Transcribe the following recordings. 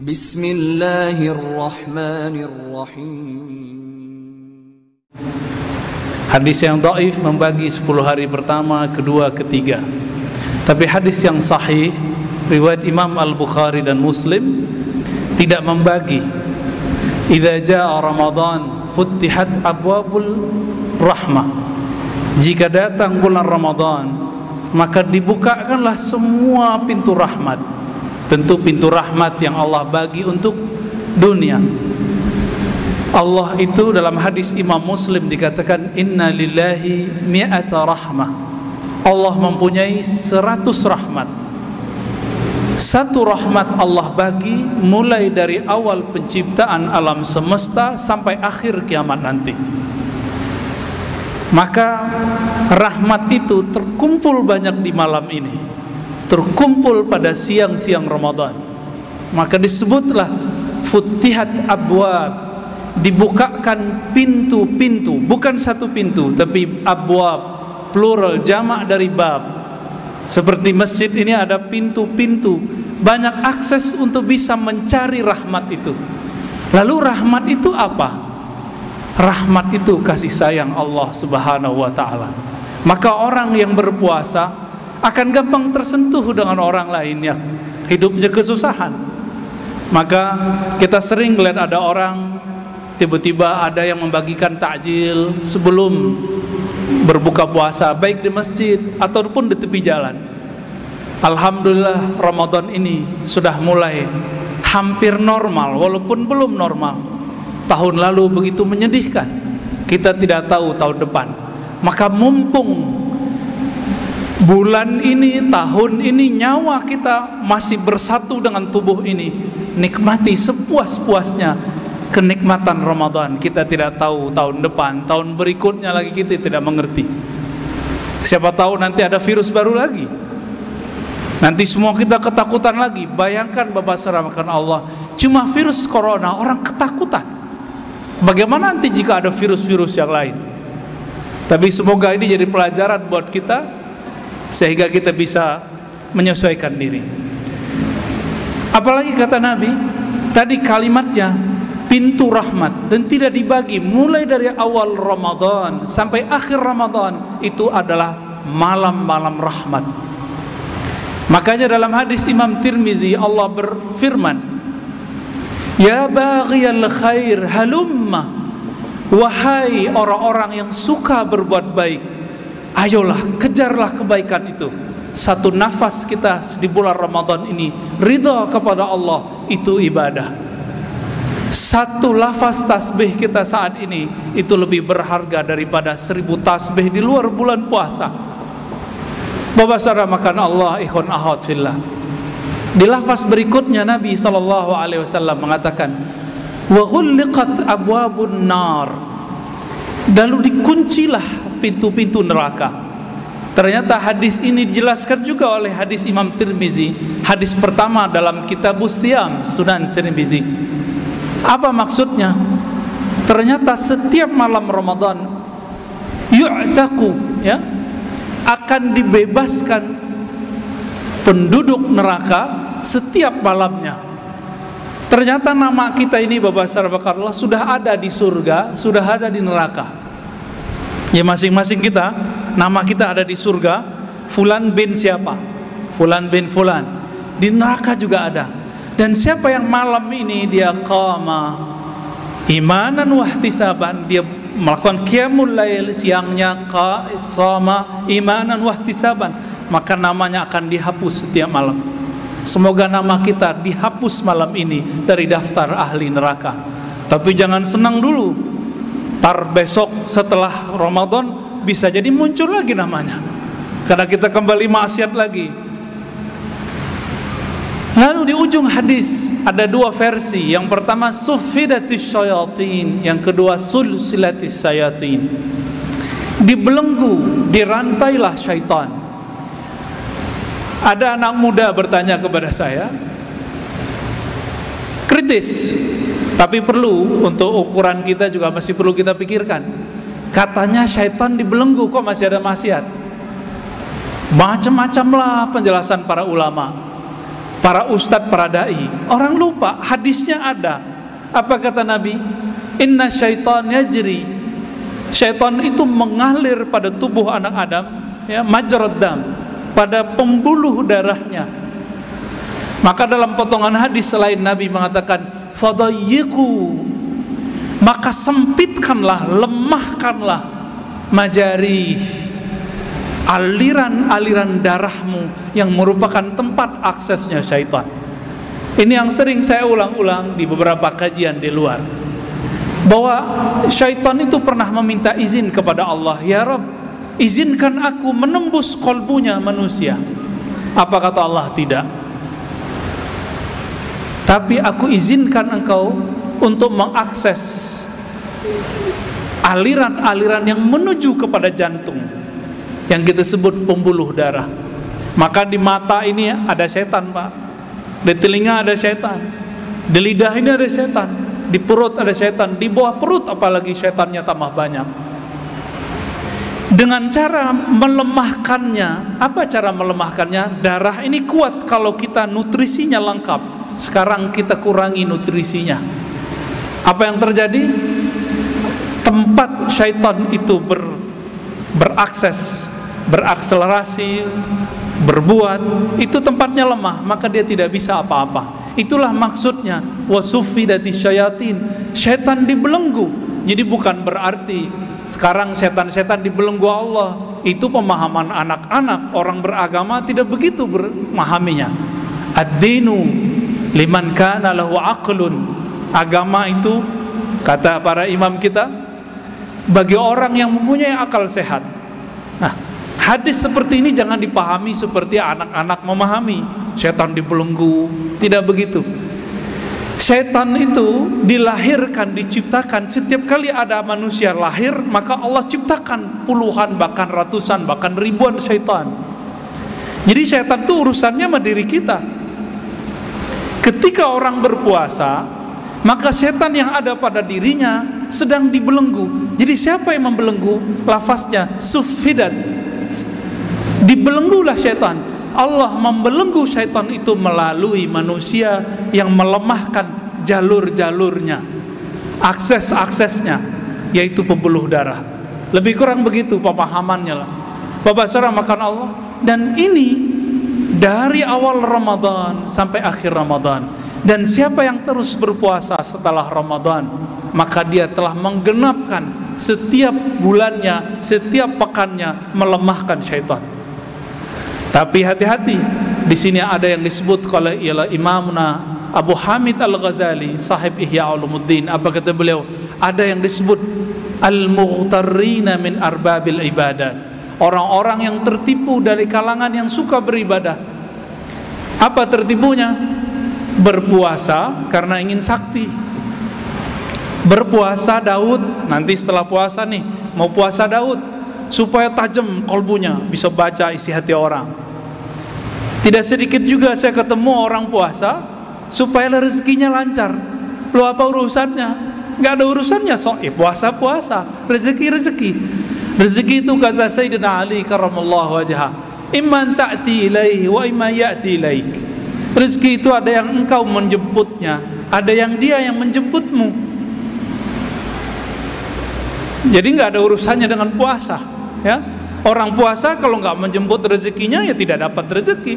Bismillahirrahmanirrahim. Hadis yang dhaif membagi 10 hari pertama, kedua, ketiga. Tapi hadis yang sahih riwayat Imam Al-Bukhari dan Muslim tidak membagi. Idza jaa Ramadan futtihat abwabul rahmah. Jika datang bulan Ramadan, maka dibukakanlah semua pintu rahmat. Tentu pintu rahmat yang Allah bagi untuk dunia. Allah itu dalam hadis Imam Muslim dikatakan inna lillahi mi'ata rahmah. Allah mempunyai 100 rahmat. Satu rahmat Allah bagi mulai dari awal penciptaan alam semesta sampai akhir kiamat nanti. Maka rahmat itu terkumpul banyak di malam ini, terkumpul pada siang-siang Ramadan. Maka disebutlah futtihat abwab, dibukakan pintu-pintu, bukan satu pintu tapi abwab, plural, jamak dari bab. Seperti masjid ini ada pintu-pintu, banyak akses untuk bisa mencari rahmat itu. Lalu rahmat itu apa? Rahmat itu kasih sayang Allah Subhanahu wa ta'ala. Maka orang yang berpuasa akan gampang tersentuh dengan orang lain yang hidupnya kesusahan. Maka kita sering lihat ada orang tiba-tiba ada yang membagikan takjil sebelum berbuka puasa, baik di masjid ataupun di tepi jalan. Alhamdulillah Ramadan ini sudah mulai hampir normal walaupun belum normal. Tahun lalu begitu menyedihkan, kita tidak tahu tahun depan. Maka mumpung bulan ini, tahun ini, nyawa kita masih bersatu dengan tubuh ini, nikmati sepuas-puasnya kenikmatan Ramadan. Kita tidak tahu tahun depan, tahun berikutnya lagi kita tidak mengerti. Siapa tahu nanti ada virus baru lagi, nanti semua kita ketakutan lagi. Bayangkan Bapak Saudara Allah, cuma virus corona orang ketakutan. Bagaimana nanti jika ada virus-virus yang lain? Tapi semoga ini jadi pelajaran buat kita sehingga kita bisa menyesuaikan diri. Apalagi kata Nabi tadi kalimatnya pintu rahmat dan tidak dibagi mulai dari awal Ramadan sampai akhir Ramadan, itu adalah malam-malam rahmat. Makanya dalam hadis Imam Tirmizi Allah berfirman, ya baghiyal khair halumma, wahai orang-orang yang suka berbuat baik, ayolah kejarlah kebaikan itu. Satu nafas kita di bulan Ramadan ini ridha kepada Allah, itu ibadah. Satu lafaz tasbih kita saat ini itu lebih berharga daripada 1000 tasbih di luar bulan puasa. Bapak saudara makan Allah, ikhwan akhwat fillah. Di lafaz berikutnya Nabi SAW mengatakan wa ghulliqat abwabun nar, lalu dikuncilah pintu-pintu neraka. Ternyata hadis ini dijelaskan juga oleh hadis Imam Tirmizi, hadis pertama dalam Kitabus Siyam Sunan Tirmizi. Apa maksudnya? Ternyata setiap malam Ramadan yu'taqu, ya, akan dibebaskan penduduk neraka setiap malamnya. Ternyata nama kita ini Bapak Saudara Allah sudah ada di surga, sudah ada di neraka. Ya masing-masing kita, nama kita ada di surga, fulan bin siapa, fulan bin fulan. Di neraka juga ada. Dan siapa yang malam ini dia qama imanan wahtisaban, dia melakukan qiyamul lail, siangnya qama imanan wahtisaban, maka namanya akan dihapus setiap malam. Semoga nama kita dihapus malam ini dari daftar ahli neraka. Tapi jangan senang dulu, tar besok setelah Ramadan bisa jadi muncul lagi namanya, karena kita kembali maksiat lagi. Lalu di ujung hadis ada dua versi. Yang pertama suffidatis syayatin, yang kedua sulsilatis syayatin. Dibelenggu, dirantailah syaitan. Ada anak muda bertanya kepada saya, kritis, tapi perlu untuk ukuran kita juga masih perlu kita pikirkan. Katanya syaitan dibelenggu, kok masih ada maksiat? Macam-macam lah penjelasan para ulama. para ustadz, para dai. Orang lupa, hadisnya ada. Apa kata Nabi? Inna syaitan yajri. Syaitan itu mengalir pada tubuh anak Adam, ya, majrad dam, pada pembuluh darahnya. Maka dalam potongan hadis selain Nabi mengatakan fadayyiqu, maka sempitkanlah, lemahkanlah majari, aliran-aliran darahmu yang merupakan tempat aksesnya syaitan. Ini yang sering saya ulang-ulang di beberapa kajian di luar, bahwa syaitan itu pernah meminta izin kepada Allah, ya Rabb, izinkan aku menembus kolbunya manusia. Apa kata Allah? Tidak. Tapi aku izinkan engkau untuk mengakses aliran-aliran yang menuju kepada jantung, yang kita sebut pembuluh darah. Maka di mata ini ada setan, Pak. Di telinga ada setan. Di lidah ini ada setan. Di perut ada setan. Di bawah perut apalagi setannya tambah banyak. Dengan cara melemahkannya. Apa cara melemahkannya? Darah ini kuat kalau kita nutrisinya lengkap. Sekarang kita kurangi nutrisinya. Apa yang terjadi? Tempat syaitan itu berakses, berakselerasi, berbuat, itu tempatnya lemah, maka dia tidak bisa apa-apa. Itulah maksudnya wasufidati syayatin, syaitan dibelenggu. Jadi bukan berarti sekarang setan-setan dibelenggu Allah. Itu pemahaman anak-anak, orang beragama tidak begitu memahaminya. Ad-dinu liman kana lahu aqlun. Agama itu, kata para imam kita, bagi orang yang mempunyai akal sehat. Nah, hadis seperti ini jangan dipahami seperti anak-anak memahami setan dibelenggu. Tidak begitu. Setan itu dilahirkan, diciptakan. Setiap kali ada manusia lahir, maka Allah ciptakan puluhan, bahkan ratusan, bahkan ribuan setan. Jadi setan itu urusannya sama diri kita. Ketika orang berpuasa, maka setan yang ada pada dirinya sedang dibelenggu. Jadi siapa yang membelenggu? Lafaznya sufidat, dibelenggulah setan. Allah membelenggu setan itu melalui manusia yang melemahkan jalur-jalurnya, akses-aksesnya, yaitu pembuluh darah. Lebih kurang begitu pemahamannya lah. Bapak saudara makan Allah. Dan ini dari awal Ramadan sampai akhir Ramadan. Dan siapa yang terus berpuasa setelah Ramadan, maka dia telah menggenapkan setiap bulannya, setiap pekannya, melemahkan syaitan. Tapi hati-hati, di sini ada yang disebut oleh Imamuna Abu Hamid Al-Ghazali, sahib Ihya Ulumuddin. Apa kata beliau? Ada yang disebut al-mughtarrina min arbabil ibadat, orang-orang yang tertipu dari kalangan yang suka beribadah. Apa tertipunya? Berpuasa karena ingin sakti. Berpuasa Daud, nanti setelah puasa nih mau puasa Daud, supaya tajam kolbunya, bisa baca isi hati orang. Tidak sedikit juga saya ketemu orang puasa supaya rezekinya lancar. Loh, apa urusannya? Gak ada urusannya, puasa-puasa, rezeki. Rezeki itu kata Sayyidina Ali karramallahu wajhah, imman ta'ti ilaihi wa imma ya'ti ilaik. Rezeki itu ada yang engkau menjemputnya, ada yang dia yang menjemputmu. Jadi nggak ada urusannya dengan puasa, ya. Orang puasa kalau nggak menjemput rezekinya ya tidak dapat rezeki.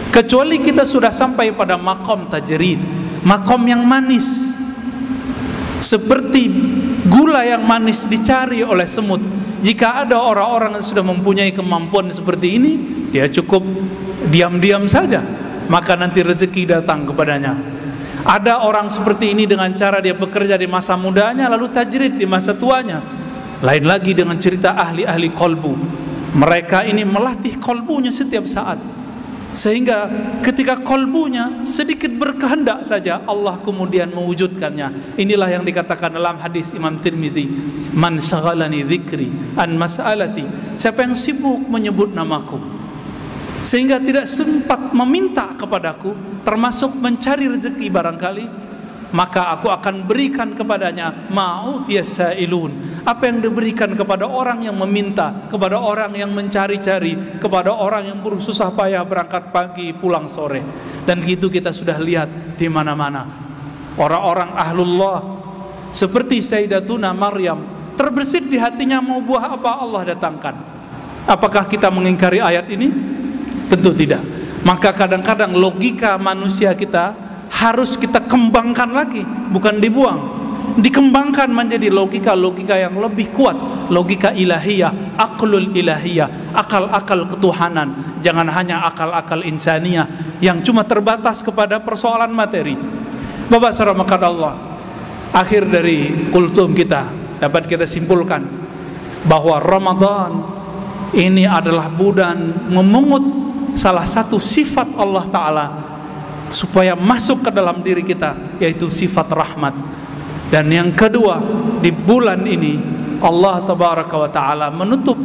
Kecuali kita sudah sampai pada makom tajrid, makom yang manis, seperti gula yang manis dicari oleh semut. Jika ada orang-orang yang sudah mempunyai kemampuan seperti ini, dia cukup diam-diam saja, maka nanti rezeki datang kepadanya. Ada orang seperti ini dengan cara dia bekerja di masa mudanya lalu tajrid di masa tuanya. Lain lagi dengan cerita ahli-ahli kolbu. Mereka ini melatih kolbunya setiap saat, sehingga ketika kolbunya sedikit berkehendak saja Allah kemudian mewujudkannya. Inilah yang dikatakan dalam hadis Imam Tirmizi, man syaghalani dzikri an mas'alati, siapa yang sibuk menyebut namaku sehingga tidak sempat meminta kepadaku, termasuk mencari rezeki barangkali, maka aku akan berikan kepadanya ma'utiyas sa'ilun, apa yang diberikan kepada orang yang meminta, kepada orang yang mencari-cari, kepada orang yang bersusah payah berangkat pagi pulang sore. Dan gitu kita sudah lihat di mana-mana. Orang-orang ahlullah seperti Sayyidatuna Maryam, terbersit di hatinya mau buah apa Allah datangkan. Apakah kita mengingkari ayat ini? Tentu tidak. Maka kadang-kadang logika manusia kita harus kita kembangkan lagi, bukan dibuang, dikembangkan menjadi logika-logika yang lebih kuat, logika ilahiyah, aqlul ilahiyah, akal-akal ketuhanan, jangan hanya akal-akal insaniyah yang cuma terbatas kepada persoalan materi. Bapak saramakan Allah, akhir dari kultum kita dapat kita simpulkan bahwa Ramadan ini adalah bulan memungut salah satu sifat Allah Ta'ala supaya masuk ke dalam diri kita, yaitu sifat rahmat. Dan yang kedua, di bulan ini Allah Tabaraka wa Ta'ala menutup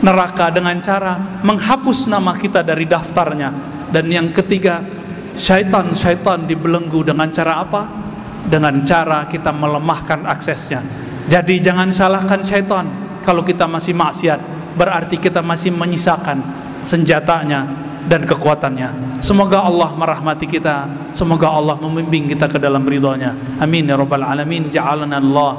neraka dengan cara menghapus nama kita dari daftarnya. Dan yang ketiga, syaitan dibelenggu dengan cara apa? Dengan cara kita melemahkan aksesnya. Jadi jangan salahkan syaitan. Kalau kita masih maksiat, berarti kita masih menyisakan senjatanya dan kekuatannya. Semoga Allah merahmati kita, semoga Allah membimbing kita ke dalam ridha-Nya. Amin ya rabbal alamin. Ja'alana Allah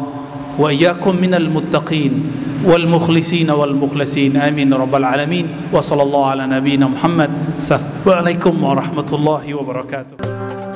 wa iyyakum minal muttaqin wal mukhlisin wal mukhlasin. Amin ya rabbal alamin. Wa sallallahu ala nabiyyina Muhammad. Assalamualaikum warahmatullahi wabarakatuh.